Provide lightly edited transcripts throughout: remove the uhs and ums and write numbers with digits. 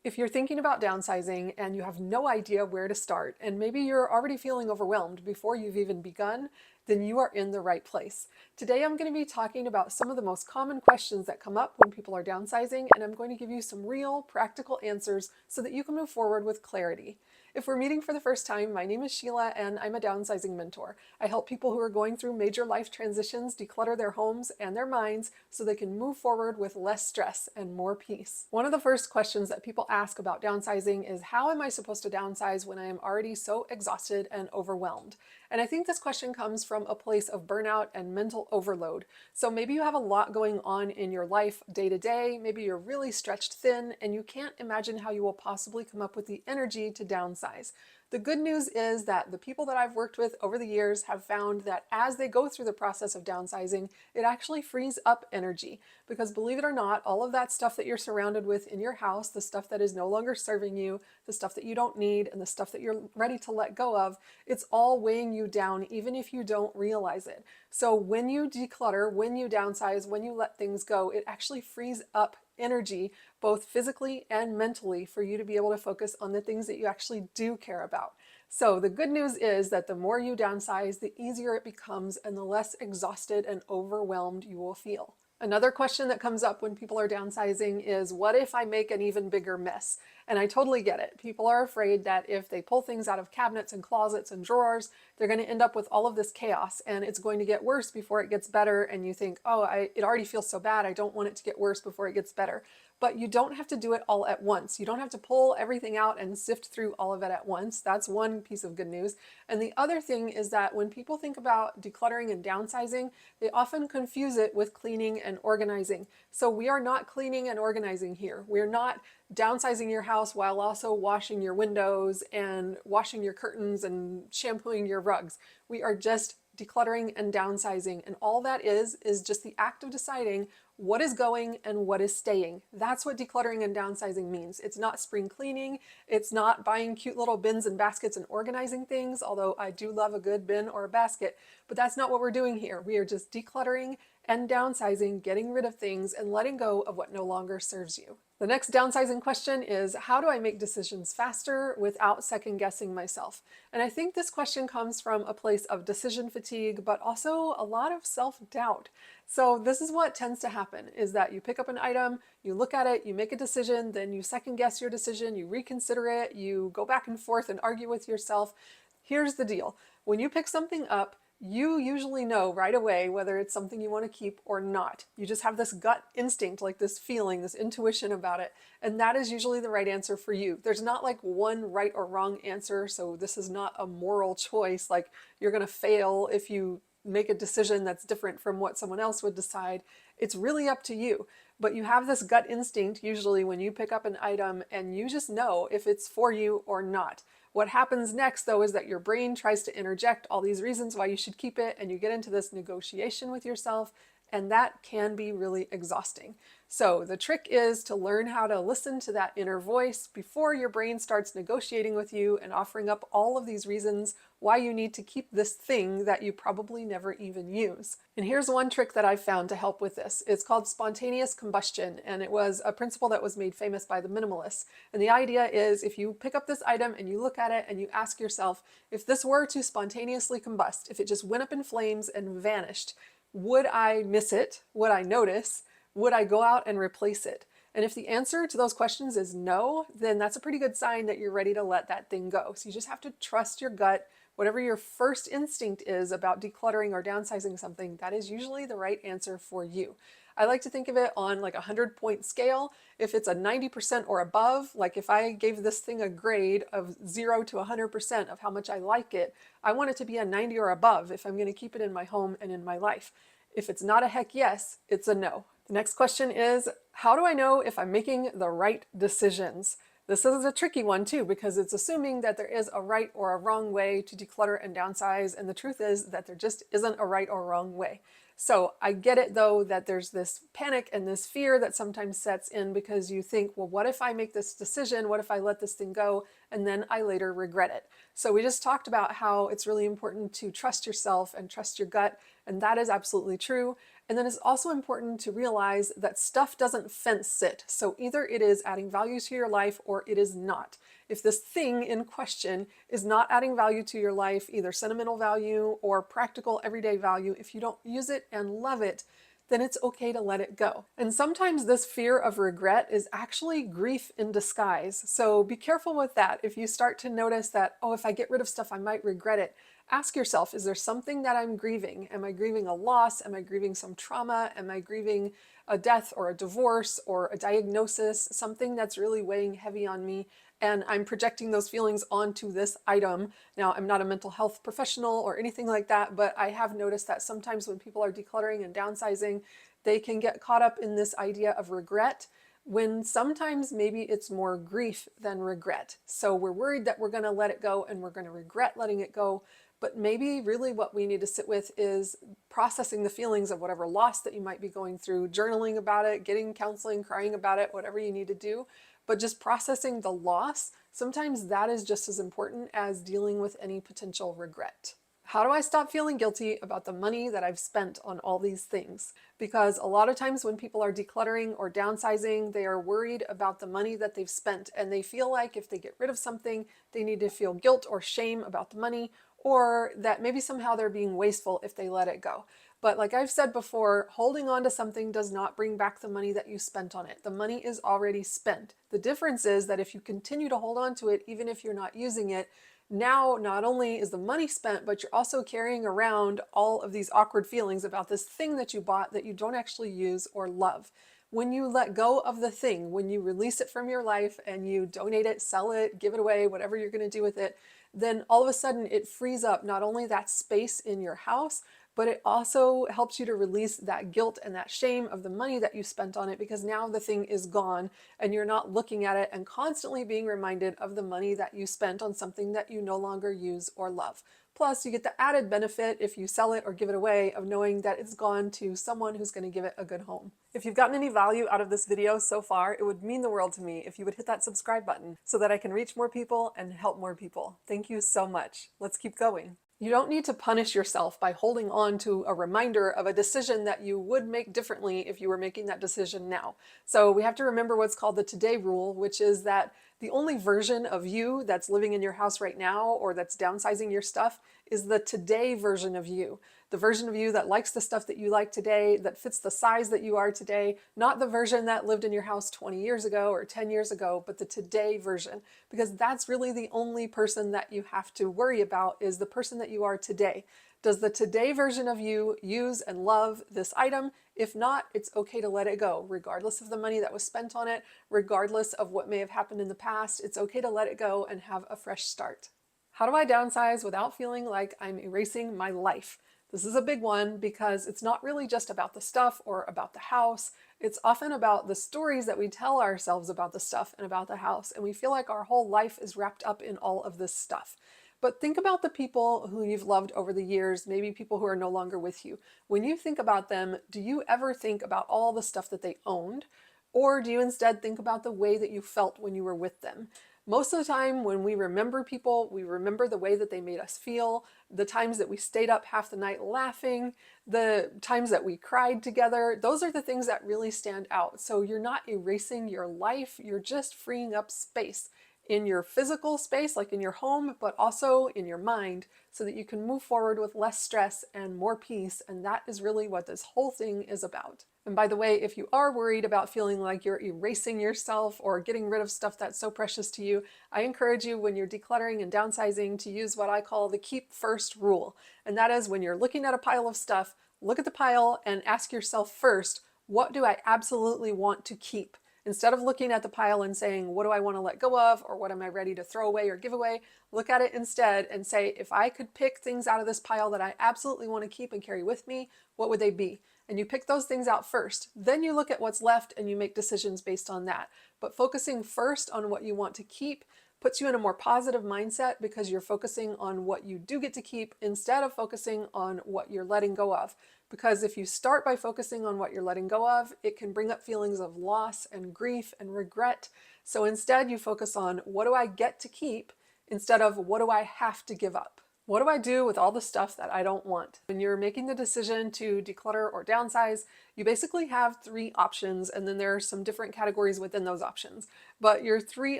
If you're thinking about downsizing and you have no idea where to start, and maybe you're already feeling overwhelmed before you've even begun, then you are in the right place. Today, I'm going to be talking about some of the most common questions that come up when people are downsizing, and I'm going to give you some real practical answers so that you can move forward with clarity. If we're meeting for the first time, my name is Sheila and I'm a downsizing mentor. I help people who are going through major life transitions declutter their homes and their minds so they can move forward with less stress and more peace. One of the first questions that people ask about downsizing is, how am I supposed to downsize when I am already so exhausted and overwhelmed? And I think this question comes from a place of burnout and mental overload. So maybe you have a lot going on in your life day to day. Maybe you're really stretched thin and you can't imagine how you will possibly come up with the energy to downsize. The good news is that the people that I've worked with over the years have found that as they go through the process of downsizing, it actually frees up energy. Because believe it or not, all of that stuff that you're surrounded with in your house, the stuff that is no longer serving you, the stuff that you don't need, and the stuff that you're ready to let go of, it's all weighing you down, even if you don't realize it. So when you declutter, when you downsize, when you let things go, it actually frees up energy, both physically and mentally, for you to be able to focus on the things that you actually do care about. So the good news is that the more you downsize, the easier it becomes and the less exhausted and overwhelmed you will feel. Another question that comes up when people are downsizing is, what if I make an even bigger mess? And I totally get it. People are afraid that if they pull things out of cabinets and closets and drawers, they're going to end up with all of this chaos and it's going to get worse before it gets better. And you think, oh, it already feels so bad. I don't want it to get worse before it gets better. But you don't have to do it all at once. You don't have to pull everything out and sift through all of it at once. That's one piece of good news. And the other thing is that when people think about decluttering and downsizing, they often confuse it with cleaning and organizing. So we are not cleaning and organizing here. We're not downsizing your house while also washing your windows and washing your curtains and shampooing your rugs. We are just decluttering and downsizing. And all that is just the act of deciding what is going and what is staying. That's what decluttering and downsizing means. It's not spring cleaning. It's not buying cute little bins and baskets and organizing things, although I do love a good bin or a basket, but that's not what we're doing here. We are just decluttering and downsizing, getting rid of things and letting go of what no longer serves you. The next downsizing question is, how do I make decisions faster without second guessing myself? And I think this question comes from a place of decision fatigue, but also a lot of self-doubt. So this is what tends to happen, is that you pick up an item, you look at it, you make a decision, then you second guess your decision, you reconsider it, you go back and forth and argue with yourself. Here's the deal. When you pick something up, you usually know right away whether it's something you want to keep or not. You just have this gut instinct, like this feeling, this intuition about it. And that is usually the right answer for you. There's not like one right or wrong answer. So this is not a moral choice. Like you're going to fail if you make a decision that's different from what someone else would decide. It's really up to you. But you have this gut instinct usually when you pick up an item and you just know if it's for you or not. What happens next, though, is that your brain tries to interject all these reasons why you should keep it, and you get into this negotiation with yourself, and that can be really exhausting. So the trick is to learn how to listen to that inner voice before your brain starts negotiating with you and offering up all of these reasons why you need to keep this thing that you probably never even use. And here's one trick that I've found to help with this. It's called spontaneous combustion, and it was a principle that was made famous by the minimalists. And the idea is, if you pick up this item and you look at it and you ask yourself, if this were to spontaneously combust, if it just went up in flames and vanished, would I miss it? Would I notice? Would I go out and replace it? And if the answer to those questions is no, then that's a pretty good sign that you're ready to let that thing go. So you just have to trust your gut. Whatever your first instinct is about decluttering or downsizing something, that is usually the right answer for you. I like to think of it on like a 100-point scale. If it's a 90% or above, like if I gave this thing a grade of 0 to 100% of how much I like it, I want it to be a 90 or above if I'm going to keep it in my home and in my life. If it's not a heck yes, it's a no. The next question is, how do I know if I'm making the right decisions? This is a tricky one too, because it's assuming that there is a right or a wrong way to declutter and downsize, and the truth is that there just isn't a right or wrong way. So I get it though, that there's this panic and this fear that sometimes sets in because you think, well, what if I make this decision? What if I let this thing go and then I later regret it? So we just talked about how it's really important to trust yourself and trust your gut, and that is absolutely true. And then it's also important to realize that stuff doesn't fence sit. So either it is adding value to your life or it is not. If this thing in question is not adding value to your life, either sentimental value or practical everyday value, if you don't use it and love it, then it's okay to let it go. And sometimes this fear of regret is actually grief in disguise. So be careful with that. If you start to notice that, oh, if I get rid of stuff, I might regret it, ask yourself, is there something that I'm grieving? Am I grieving a loss? Am I grieving some trauma? Am I grieving a death or a divorce or a diagnosis, something that's really weighing heavy on me? And I'm projecting those feelings onto this item. Now, I'm not a mental health professional or anything like that, but I have noticed that sometimes when people are decluttering and downsizing, they can get caught up in this idea of regret, when sometimes maybe it's more grief than regret. So we're worried that we're going to let it go and we're going to regret letting it go. But maybe really what we need to sit with is processing the feelings of whatever loss that you might be going through, journaling about it, getting counseling, crying about it, whatever you need to do. But just processing the loss, sometimes that is just as important as dealing with any potential regret. How do I stop feeling guilty about the money that I've spent on all these things? Because a lot of times when people are decluttering or downsizing, they are worried about the money that they've spent, and they feel like if they get rid of something, they need to feel guilt or shame about the money, or that maybe somehow they're being wasteful if they let it go. But like I've said before, holding on to something does not bring back the money that you spent on it. The money is already spent. The difference is that if you continue to hold on to it, even if you're not using it, now not only is the money spent, but you're also carrying around all of these awkward feelings about this thing that you bought that you don't actually use or love. When you let go of the thing, when you release it from your life and you donate it, sell it, give it away, whatever you're going to do with it, then all of a sudden it frees up not only that space in your house, but it also helps you to release that guilt and that shame of the money that you spent on it, because now the thing is gone and you're not looking at it and constantly being reminded of the money that you spent on something that you no longer use or love. Plus, you get the added benefit if you sell it or give it away of knowing that it's gone to someone who's going to give it a good home. If you've gotten any value out of this video so far, it would mean the world to me if you would hit that subscribe button so that I can reach more people and help more people. Thank you so much. Let's keep going. You don't need to punish yourself by holding on to a reminder of a decision that you would make differently if you were making that decision now. So we have to remember what's called the today rule, which is that the only version of you that's living in your house right now or that's downsizing your stuff is the today version of you. The version of you that likes the stuff that you like today, that fits the size that you are today, not the version that lived in your house 20 years ago or 10 years ago, but the today version, because that's really the only person that you have to worry about, is the person that you are today. Does the today version of you use and love this item? If not, it's okay to let it go, regardless of the money that was spent on it, regardless of what may have happened in the past. It's okay to let it go and have a fresh start. How do I downsize without feeling like I'm erasing my life? This is a big one because it's not really just about the stuff or about the house. It's often about the stories that we tell ourselves about the stuff and about the house, and we feel like our whole life is wrapped up in all of this stuff. But think about the people who you've loved over the years, maybe people who are no longer with you. When you think about them, do you ever think about all the stuff that they owned? Or do you instead think about the way that you felt when you were with them? Most of the time when we remember people, we remember the way that they made us feel, the times that we stayed up half the night laughing, the times that we cried together. Those are the things that really stand out. So you're not erasing your life, you're just freeing up space in your physical space, like in your home, but also in your mind, so that you can move forward with less stress and more peace. And that is really what this whole thing is about. And by the way, if you are worried about feeling like you're erasing yourself or getting rid of stuff that's so precious to you, I encourage you, when you're decluttering and downsizing, to use what I call the keep first rule. And that is, when you're looking at a pile of stuff, look at the pile and ask yourself first, what do I absolutely want to keep? Instead of looking at the pile and saying, what do I want to let go of, or what am I ready to throw away or give away? Look at it instead and say, if I could pick things out of this pile that I absolutely want to keep and carry with me, what would they be? And you pick those things out first. Then you look at what's left and you make decisions based on that. But focusing first on what you want to keep puts you in a more positive mindset, because you're focusing on what you do get to keep instead of focusing on what you're letting go of. Because if you start by focusing on what you're letting go of, it can bring up feelings of loss and grief and regret. So instead you focus on, what do I get to keep, instead of what do I have to give up? What do I do with all the stuff that I don't want? When you're making the decision to declutter or downsize, you basically have three options, and then there are some different categories within those options. But your three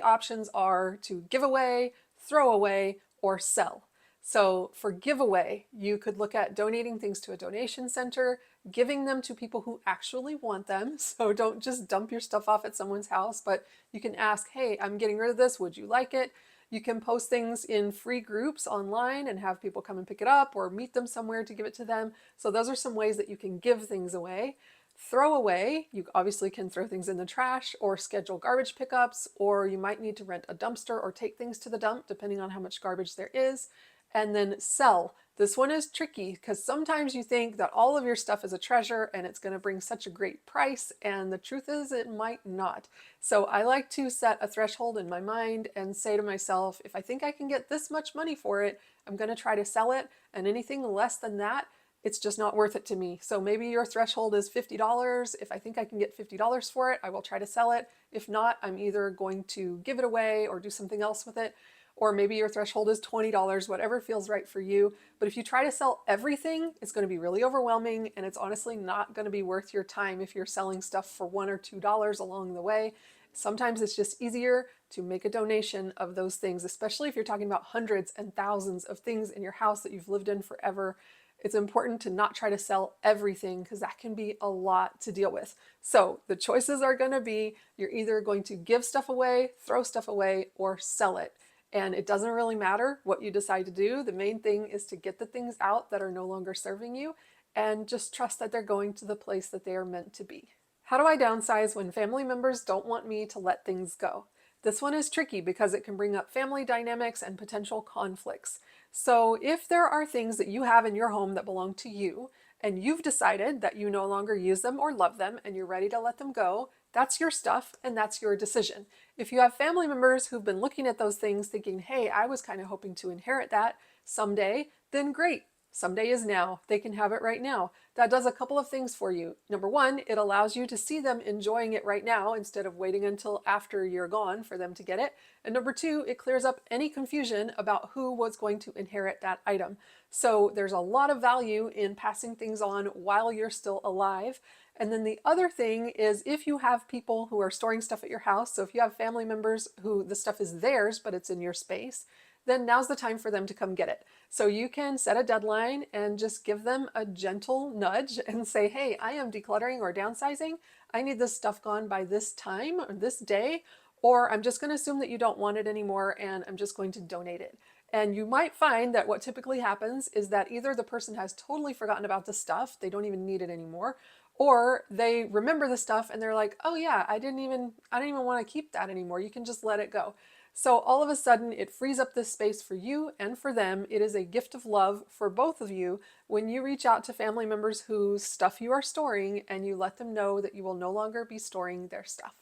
options are to give away, throw away, or sell. So for giveaway, you could look at donating things to a donation center, giving them to people who actually want them. So don't just dump your stuff off at someone's house, but you can ask, hey, I'm getting rid of this. Would you like it? You can post things in free groups online and have people come and pick it up or meet them somewhere to give it to them. So those are some ways that you can give things away. Throw away, you obviously can throw things in the trash or schedule garbage pickups, or you might need to rent a dumpster or take things to the dump depending on how much garbage there is. And then sell. This one is tricky because sometimes you think that all of your stuff is a treasure and it's going to bring such a great price, and the truth is it might not. So I like to set a threshold in my mind and say to myself, if I think I can get this much money for it, I'm going to try to sell it, and anything less than that, it's just not worth it to me. So maybe your threshold is $50. If I think I can get $50 for it, I will try to sell it. If not, I'm either going to give it away or do something else with it. Or maybe your threshold is $20, whatever feels right for you. But if you try to sell everything, it's going to be really overwhelming, and it's honestly not going to be worth your time if you're selling stuff for $1 or $2 along the way. Sometimes it's just easier to make a donation of those things, especially if you're talking about hundreds and thousands of things in your house that you've lived in forever. It's important to not try to sell everything because that can be a lot to deal with. So the choices are going to be, you're either going to give stuff away, throw stuff away, or sell it. And it doesn't really matter what you decide to do. The main thing is to get the things out that are no longer serving you and just trust that they're going to the place that they are meant to be. How do I downsize when family members don't want me to let things go? This one is tricky because it can bring up family dynamics and potential conflicts. So if there are things that you have in your home that belong to you, and you've decided that you no longer use them or love them and you're ready to let them go, that's your stuff and that's your decision. If you have family members who've been looking at those things thinking, hey, I was kind of hoping to inherit that someday, then great. Someday is now. They can have it right now. That does a couple of things for you. Number one, it allows you to see them enjoying it right now instead of waiting until after you're gone for them to get it. And number two, it clears up any confusion about who was going to inherit that item. So there's a lot of value in passing things on while you're still alive. And then the other thing is, if you have people who are storing stuff at your house, so if you have family members who the stuff is theirs, but it's in your space, then now's the time for them to come get it. So you can set a deadline and just give them a gentle nudge and say, hey, I am decluttering or downsizing. I need this stuff gone by this time or this day, or I'm just going to assume that you don't want it anymore and I'm just going to donate it. And you might find that what typically happens is that either the person has totally forgotten about the stuff, they don't even need it anymore, or they remember the stuff and they're like, oh yeah, I didn't even want to keep that anymore. You can just let it go. So all of a sudden it frees up this space for you and for them. It is a gift of love for both of you when you reach out to family members whose stuff you are storing and you let them know that you will no longer be storing their stuff.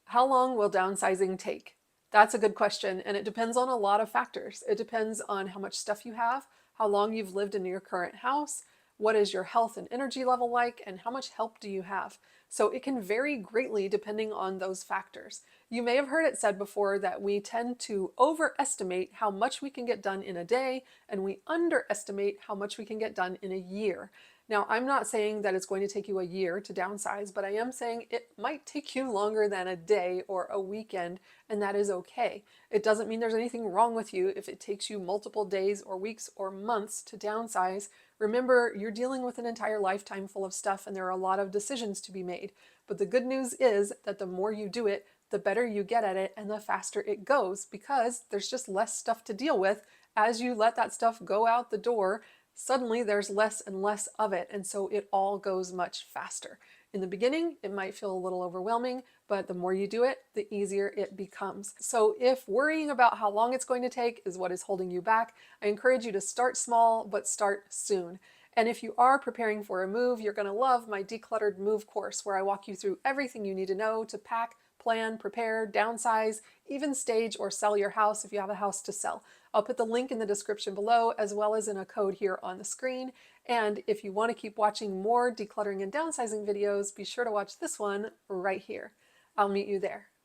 How long will downsizing take? That's a good question, and it depends on a lot of factors. It depends on how much stuff you have, how long you've lived in your current house, what is your health and energy level like, and how much help do you have. So it can vary greatly depending on those factors. You may have heard it said before that we tend to overestimate how much we can get done in a day, and we underestimate how much we can get done in a year. Now, I'm not saying that it's going to take you a year to downsize, but I am saying it might take you longer than a day or a weekend, and that is okay. It doesn't mean there's anything wrong with you if it takes you multiple days or weeks or months to downsize. Remember, you're dealing with an entire lifetime full of stuff, and there are a lot of decisions to be made. But the good news is that the more you do it, the better you get at it and the faster it goes, because there's just less stuff to deal with. As you let that stuff go out the door, suddenly there's less and less of it, and so it all goes much faster. In the beginning, it might feel a little overwhelming, but the more you do it, the easier it becomes. So if worrying about how long it's going to take is what is holding you back, I encourage you to start small, but start soon. And if you are preparing for a move, you're going to love my Decluttered Move course, where I walk you through everything you need to know to pack, plan, prepare, downsize, even stage or sell your house if you have a house to sell. I'll put the link in the description below, as well as in a code here on the screen. And if you want to keep watching more decluttering and downsizing videos, be sure to watch this one right here. I'll meet you there.